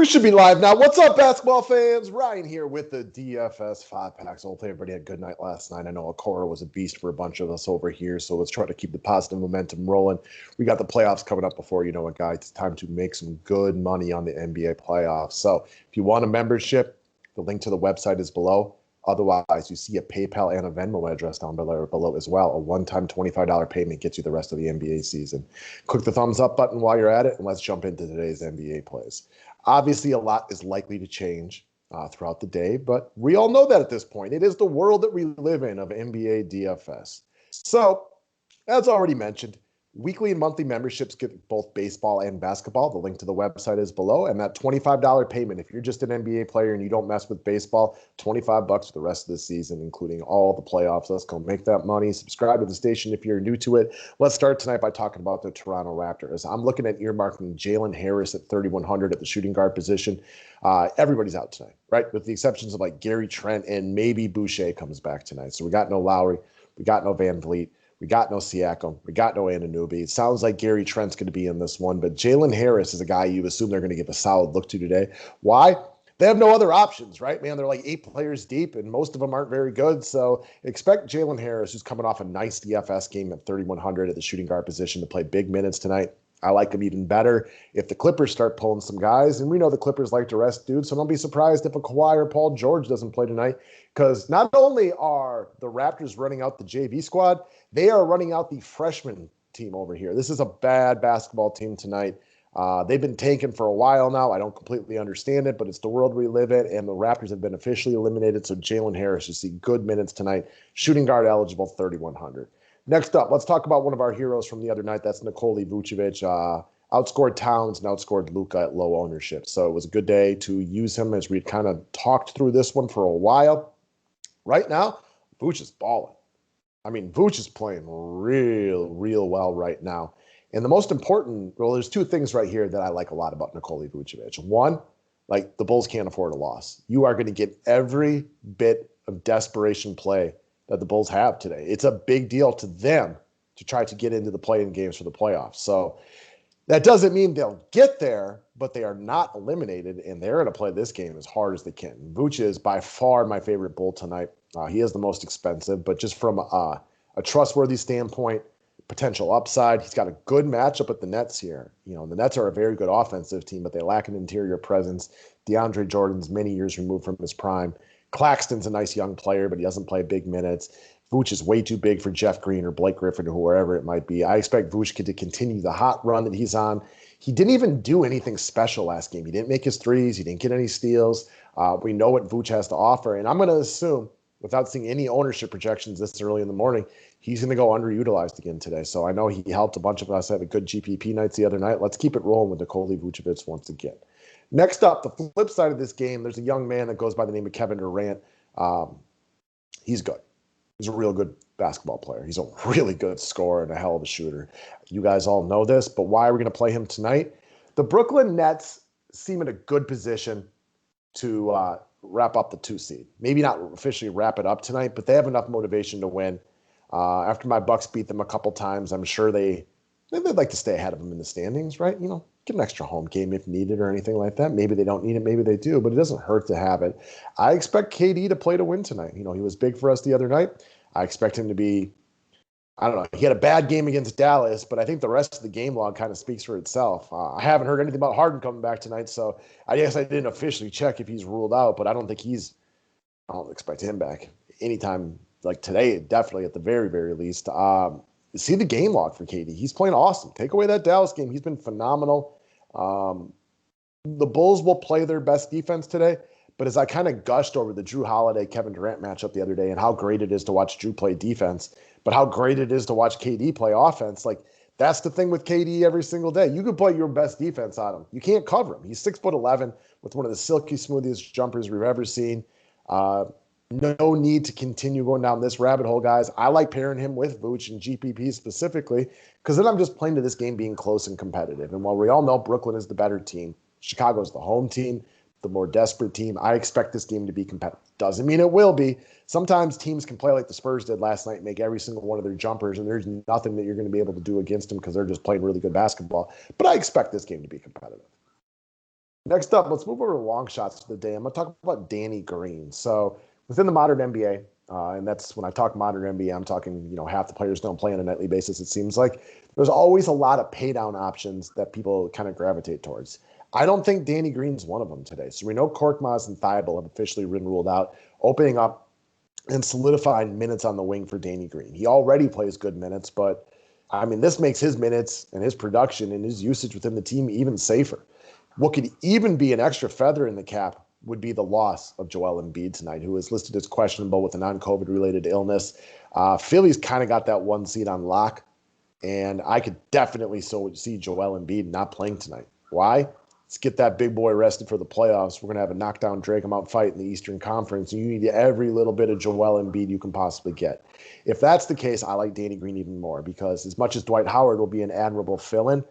We should be live now. What's up, basketball fans? Ryan here with the DFS 5-packs. Hopefully everybody had a good night last night. I know Okoro was a beast for a bunch of us over here, so let's try to keep the positive momentum rolling. We got the playoffs coming up before you know it, guys. It's time to make some good money on the NBA playoffs. So if you want a membership, the link to the website is below. Otherwise, you see a PayPal and a Venmo address down below as well. A one-time $25 payment gets you the rest of the NBA season. Click the thumbs up button while you're at it, and let's jump into today's NBA plays. Obviously, a lot is likely to change throughout the day, but we all know that at this point. It is the world that we live in of NBA DFS. So, as already mentioned, weekly and monthly memberships get both baseball and basketball. The link to the website is below. And that $25 payment, if you're just an NBA player and you don't mess with baseball, $25 for the rest of the season, including all the playoffs. Let's go make that money. Subscribe to the station if you're new to it. Let's start tonight by talking about the Toronto Raptors. I'm looking at earmarking Jalen Harris at 3,100 at the shooting guard position. Everybody's out tonight, right? With the exceptions of like Gary Trent and maybe Boucher comes back tonight. So we got no Lowry. We got no Van Vliet. We got no Siakam. We got no Anunoby. It sounds like Gary Trent's going to be in this one, but Jalen Harris is a guy you assume they're going to give a solid look to today. Why? They have no other options, right, man? They're like 8 players deep, and most of them aren't very good. So expect Jalen Harris, who's coming off a nice DFS game at 3,100 at the shooting guard position, to play big minutes tonight. I like him even better if the Clippers start pulling some guys. And we know the Clippers like to rest dudes, so don't be surprised if a Kawhi or Paul George doesn't play tonight, because not only are the Raptors running out the JV squad, they are running out the freshman team over here. This is a bad basketball team tonight. They've been tanking for a while now. I don't completely understand it, but it's the world we live in, and the Raptors have been officially eliminated, so Jalen Harris should see good minutes tonight. Shooting guard eligible, 3,100. Next up, let's talk about one of our heroes from the other night. That's Nikola Vucevic. Outscored Towns and outscored Luka at low ownership. So it was a good day to use him as we kind of talked through this one for a while. Right now, Vuce is balling. I mean, Vuce is playing real well right now. And the most important, well, there's 2 things right here that I like a lot about Nikola Vucevic. One, like the Bulls can't afford a loss. You are going to get every bit of desperation play that the Bulls have today. It's a big deal to them to try to get into the play-in games for the playoffs. So that doesn't mean they'll get there, but they are not eliminated, and they're going to play this game as hard as they can. Vuce is by far my favorite Bull tonight. He is the most expensive, but just from a trustworthy standpoint, potential upside, he's got a good matchup with the Nets here. You know, the Nets are a very good offensive team, but they lack an interior presence. DeAndre Jordan's many years removed from his prime. Claxton's a nice young player, but he doesn't play big minutes. Vuce is way too big for Jeff Green or Blake Griffin or whoever it might be. I expect Vuce to continue the hot run that he's on. He didn't even do anything special last game. He didn't make his threes. He didn't get any steals. We know what Vuce has to offer, and I'm going to assume, without seeing any ownership projections this early in the morning, he's going to go underutilized again today. So I know he helped a bunch of us have a good GPP nights the other night. Let's keep it rolling with Nikola Vucevic once again. Next up, the flip side of this game, there's a young man that goes by the name of Kevin Durant. He's good. He's a real good basketball player. He's a really good scorer and a hell of a shooter. You guys all know this, but why are we going to play him tonight? The Brooklyn Nets seem in a good position to wrap up the 2 seed. Maybe not officially wrap it up tonight, but they have enough motivation to win. After my Bucks beat them a couple times, I'm sure they'd like to stay ahead of them in the standings, right? You know, get an extra home game if needed or anything like that. Maybe they don't need it, maybe they do, but it doesn't hurt to have it. I expect KD to play to win tonight. You know, he was big for us the other night. I expect him to be, I don't know, he had a bad game against Dallas, but I think the rest of the game log kind of speaks for itself. I haven't heard anything about Harden coming back tonight, so I guess I didn't officially check if he's ruled out, but I don't expect him back anytime like today, definitely at the very least. See the game log for KD. He's playing awesome. Take away that Dallas game. He's been phenomenal. The Bulls will play their best defense today, but as I kind of gushed over the Drew Holiday, Kevin Durant matchup the other day and how great it is to watch Drew play defense, but how great it is to watch KD play offense, like that's the thing with KD every single day. You can play your best defense on him. You can't cover him. He's 6'11" with one of the silky smoothest jumpers we've ever seen. No need to continue going down this rabbit hole, guys. I like pairing him with Vooch and GPP specifically because then I'm just playing to this game being close and competitive. And while we all know Brooklyn is the better team, Chicago's the home team, the more desperate team, I expect this game to be competitive. Doesn't mean it will be. Sometimes teams can play like the Spurs did last night, make every single one of their jumpers, and there's nothing that you're going to be able to do against them because they're just playing really good basketball. But I expect this game to be competitive. Next up, let's move over to long shots of the day. I'm going to talk about Danny Green. So within the modern NBA, and that's when I talk modern NBA, I'm talking, half the players don't play on a nightly basis, it seems like. There's always a lot of pay down options that people kind of gravitate towards. I don't think Danny Green's one of them today. So we know Korkmaz and Thibault have officially been ruled out, opening up and solidifying minutes on the wing for Danny Green. He already plays good minutes, but I mean, this makes his minutes and his production and his usage within the team even safer. What could even be an extra feather in the cap would be the loss of Joel Embiid tonight, who is listed as questionable with a non-COVID related illness. Philly's kind of got that one seed on lock, and I could definitely see Joel Embiid not playing tonight. Why? Let's get that big boy rested for the playoffs. We're going to have a knockdown, drag him out fight in the Eastern Conference, and you need every little bit of Joel Embiid you can possibly get. If that's the case, I like Danny Green even more, because as much as Dwight Howard will be an admirable fill-in,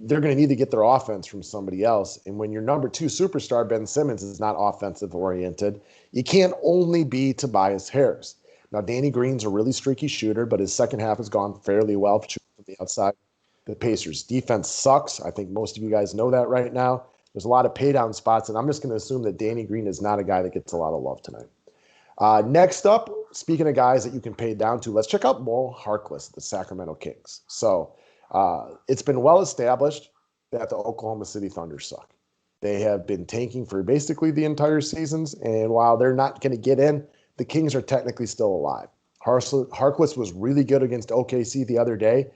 they're going to need to get their offense from somebody else. And when your number 2 superstar, Ben Simmons, is not offensive oriented, you can't only be Tobias Harris. Now, Danny Green's a really streaky shooter, but his second half has gone fairly well from the outside. The Pacers' defense sucks. I think most of you guys know that right now. There's a lot of pay down spots, and I'm just going to assume that Danny Green is not a guy that gets a lot of love tonight. Next up, speaking of guys that you can pay down to, let's check out Maurice Harkless, the Sacramento Kings. So it's been well established that the Oklahoma City Thunder suck. They have been tanking for basically the entire seasons, and while they're not going to get in, the Kings are technically still alive. Harkless was really good against OKC the other day,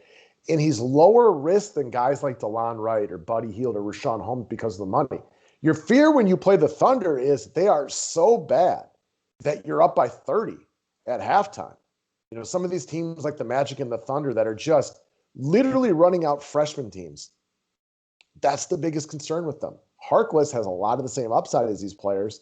and he's lower risk than guys like DeLon Wright or Buddy Hield or Rashawn Holmes because of the money. Your fear when you play the Thunder is they are so bad that you're up by 30 at halftime. Some of these teams like the Magic and the Thunder that are just literally running out freshman teams. That's the biggest concern with them. Harkless has a lot of the same upside as these players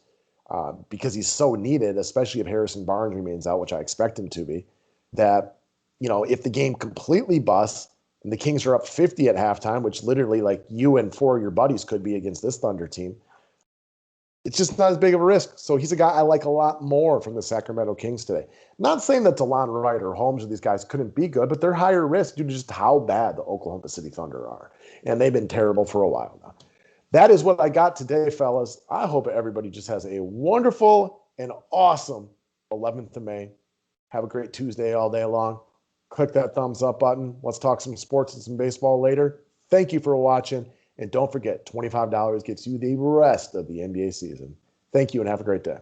because he's so needed, especially if Harrison Barnes remains out, which I expect him to be, that, if the game completely busts and the Kings are up 50 at halftime, which literally like you and 4 of your buddies could be against this Thunder team, it's just not as big of a risk. So he's a guy I like a lot more from the Sacramento Kings today. Not saying that DeLon Wright or Holmes or these guys couldn't be good, but they're higher risk due to just how bad the Oklahoma City Thunder are. And they've been terrible for a while now. That is what I got today, fellas. I hope everybody just has a wonderful and awesome 11th of May. Have a great Tuesday all day long. Click that thumbs up button. Let's talk some sports and some baseball later. Thank you for watching. And don't forget, $25 gets you the rest of the NBA season. Thank you and have a great day.